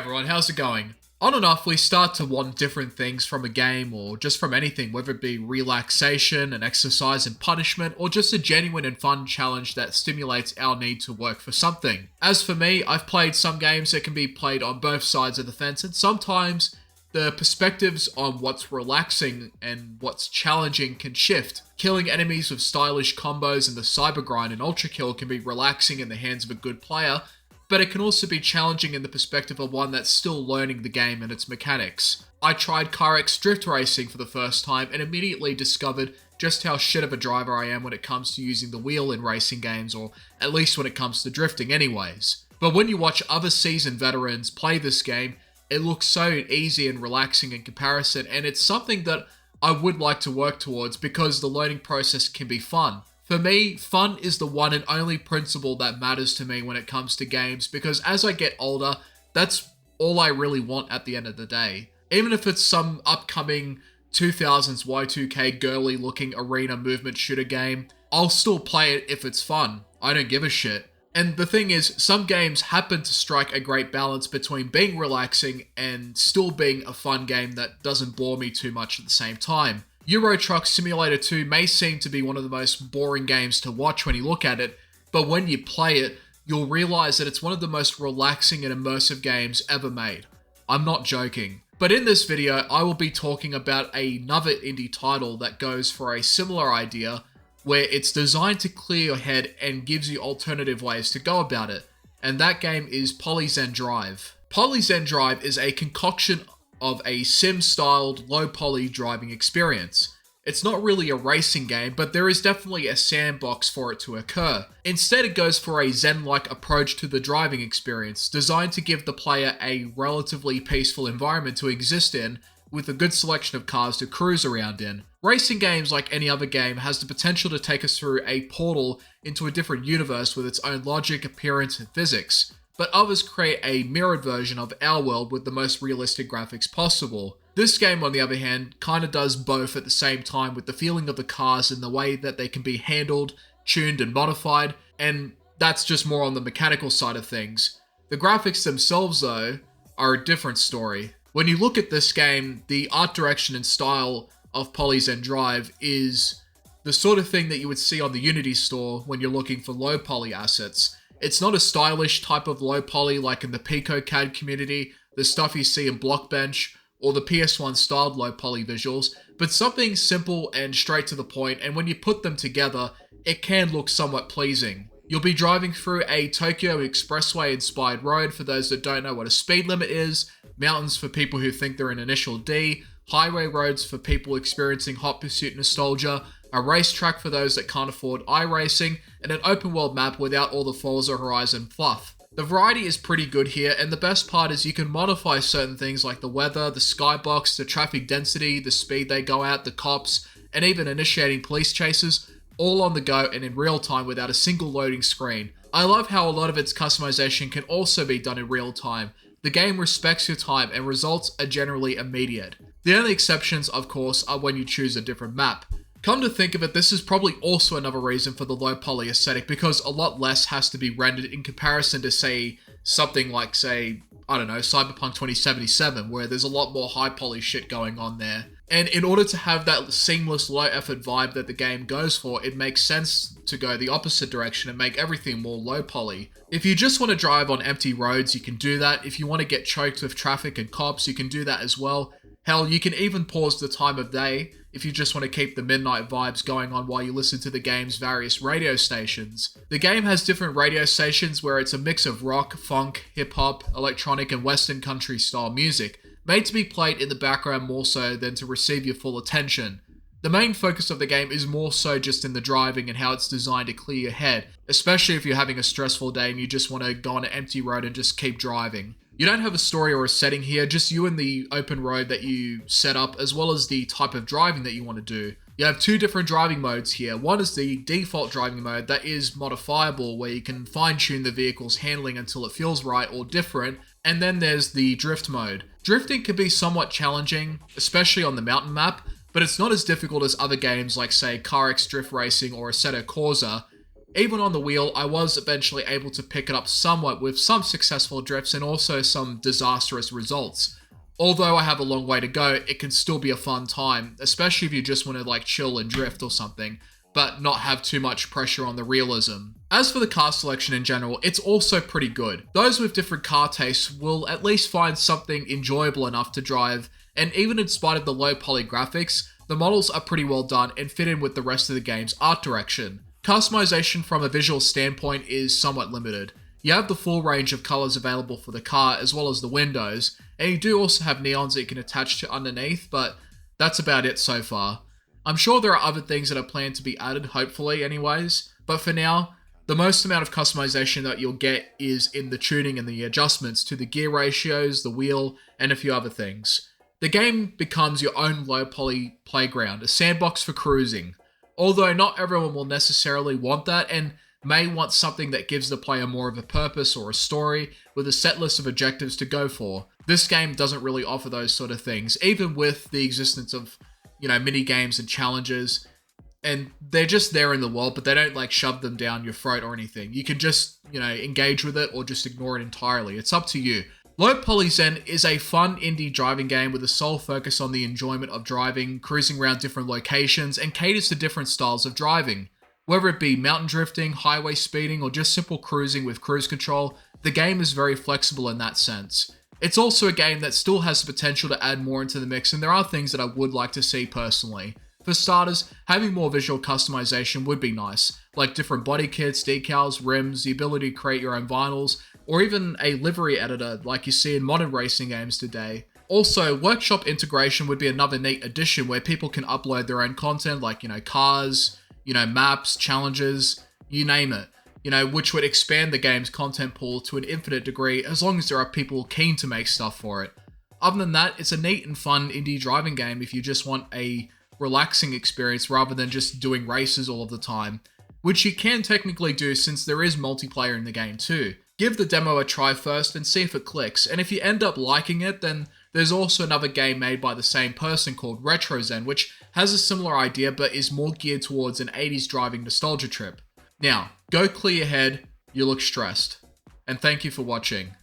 everyone, how's it going? On and off, we start to want different things from a game or just from anything, whether it be relaxation, an exercise and punishment, or just a genuine and fun challenge that stimulates our need to work for something. As for me, I've played some games that can be played on both sides of the fence, and sometimes the perspectives on what's relaxing and what's challenging can shift. Killing enemies with stylish combos in the cyber grind and Ultrakill can be relaxing in the hands of a good player, but it can also be challenging in the perspective of one that's still learning the game and its mechanics. I tried CarX drift racing for the first time and immediately discovered just how shit of a driver I am when it comes to using the wheel in racing games, or at least when it comes to drifting anyways. But when you watch other seasoned veterans play this game, it looks so easy and relaxing in comparison, and it's something that I would like to work towards because the learning process can be fun. For me, fun is the one and only principle that matters to me when it comes to games, because as I get older, that's all I really want at the end of the day. Even if it's some upcoming 2000s Y2K girly looking arena movement shooter game, I'll still play it if it's fun. I don't give a shit. And the thing is, some games happen to strike a great balance between being relaxing and still being a fun game that doesn't bore me too much at the same time. Euro Truck Simulator 2 may seem to be one of the most boring games to watch when you look at it, but when you play it, you'll realize that it's one of the most relaxing and immersive games ever made. I'm not joking. But in this video, I will be talking about another indie title that goes for a similar idea, where it's designed to clear your head and gives you alternative ways to go about it, and that game is PolyZen Drive. PolyZen Drive is a concoction of a sim-styled, low-poly driving experience. It's not really a racing game, but there is definitely a sandbox for it to occur. Instead, it goes for a zen-like approach to the driving experience, designed to give the player a relatively peaceful environment to exist in, with a good selection of cars to cruise around in. Racing games, like any other game, has the potential to take us through a portal into a different universe with its own logic, appearance, and physics, but others create a mirrored version of our world with the most realistic graphics possible. This game, on the other hand, kinda does both at the same time, with the feeling of the cars and the way that they can be handled, tuned, and modified, and that's just more on the mechanical side of things. The graphics themselves, though, are a different story. When you look at this game, the art direction and style of PolyZen Drive is the sort of thing that you would see on the Unity store when you're looking for low poly assets. It's not a stylish type of low poly like in the PicoCAD community, the stuff you see in Blockbench, or the PS1 styled low poly visuals, but something simple and straight to the point, and when you put them together, it can look somewhat pleasing. You'll be driving through a Tokyo Expressway inspired road for those that don't know what a speed limit is, mountains for people who think they're in Initial D, highway roads for people experiencing hot pursuit nostalgia, a racetrack for those that can't afford iRacing, and an open world map without all the Forza Horizon fluff. The variety is pretty good here, and the best part is you can modify certain things like the weather, the skybox, the traffic density, the speed they go at, the cops, and even initiating police chases, all on the go and in real time without a single loading screen. I love how a lot of its customization can also be done in real time. The game respects your time and results are generally immediate. The only exceptions, of course, are when you choose a different map. Come to think of it, this is probably also another reason for the low poly aesthetic, because a lot less has to be rendered in comparison to, say, something like, say, I don't know, Cyberpunk 2077, where there's a lot more high poly shit going on there. And in order to have that seamless, low-effort vibe that the game goes for, it makes sense to go the opposite direction and make everything more low poly. If you just want to drive on empty roads, you can do that. If you want to get choked with traffic and cops, you can do that as well. Hell, you can even pause the time of day if you just want to keep the midnight vibes going on while you listen to the game's various radio stations. The game has different radio stations where it's a mix of rock, funk, hip-hop, electronic, and western country style music, made to be played in the background more so than to receive your full attention. The main focus of the game is more so just in the driving and how it's designed to clear your head, especially if you're having a stressful day and you just want to go on an empty road and just keep driving. You don't have a story or a setting here, just you and the open road that you set up, as well as the type of driving that you want to do. You have two different driving modes here. One is the default driving mode that is modifiable, where you can fine-tune the vehicle's handling until it feels right or different, and then there's the drift mode. Drifting can be somewhat challenging, especially on the mountain map, but it's not as difficult as other games like, say, CarX Drift Racing or Assetto Corsa, Even on the wheel, I was eventually able to pick it up somewhat with some successful drifts and also some disastrous results. Although I have a long way to go, it can still be a fun time, especially if you just want to like chill and drift or something, but not have too much pressure on the realism. As for the car selection in general, it's also pretty good. Those with different car tastes will at least find something enjoyable enough to drive, and even in spite of the low poly graphics, the models are pretty well done and fit in with the rest of the game's art direction. Customization from a visual standpoint is somewhat limited. You have the full range of colors available for the car as well as the windows, and you do also have neons that you can attach to underneath, but that's about it so far. I'm sure there are other things that are planned to be added, hopefully anyways, but for now, the most amount of customization that you'll get is in the tuning and the adjustments to the gear ratios, the wheel, and a few other things. The game becomes your own low poly playground, a sandbox for cruising. Although not everyone will necessarily want that and may want something that gives the player more of a purpose or a story with a set list of objectives to go for. This game doesn't really offer those sort of things, even with the existence of, mini games and challenges, and they're just there in the world, but they don't like shove them down your throat or anything. You can just, engage with it or just ignore it entirely. It's up to you. Low PolyZen is a fun indie driving game with a sole focus on the enjoyment of driving, cruising around different locations, and caters to different styles of driving. Whether it be mountain drifting, highway speeding, or just simple cruising with cruise control, the game is very flexible in that sense. It's also a game that still has the potential to add more into the mix, and there are things that I would like to see personally. For starters, having more visual customization would be nice, like different body kits, decals, rims, the ability to create your own vinyls, or even a livery editor like you see in modern racing games today. Also, workshop integration would be another neat addition where people can upload their own content like, cars, maps, challenges, you name it, which would expand the game's content pool to an infinite degree as long as there are people keen to make stuff for it. Other than that, it's a neat and fun indie driving game if you just want a relaxing experience rather than just doing races all of the time, which you can technically do since there is multiplayer in the game too. Give the demo a try first and see if it clicks, and if you end up liking it, then there's also another game made by the same person called RetroZen, which has a similar idea but is more geared towards an 80s driving nostalgia trip. Now, go clear your head, you look stressed, and thank you for watching.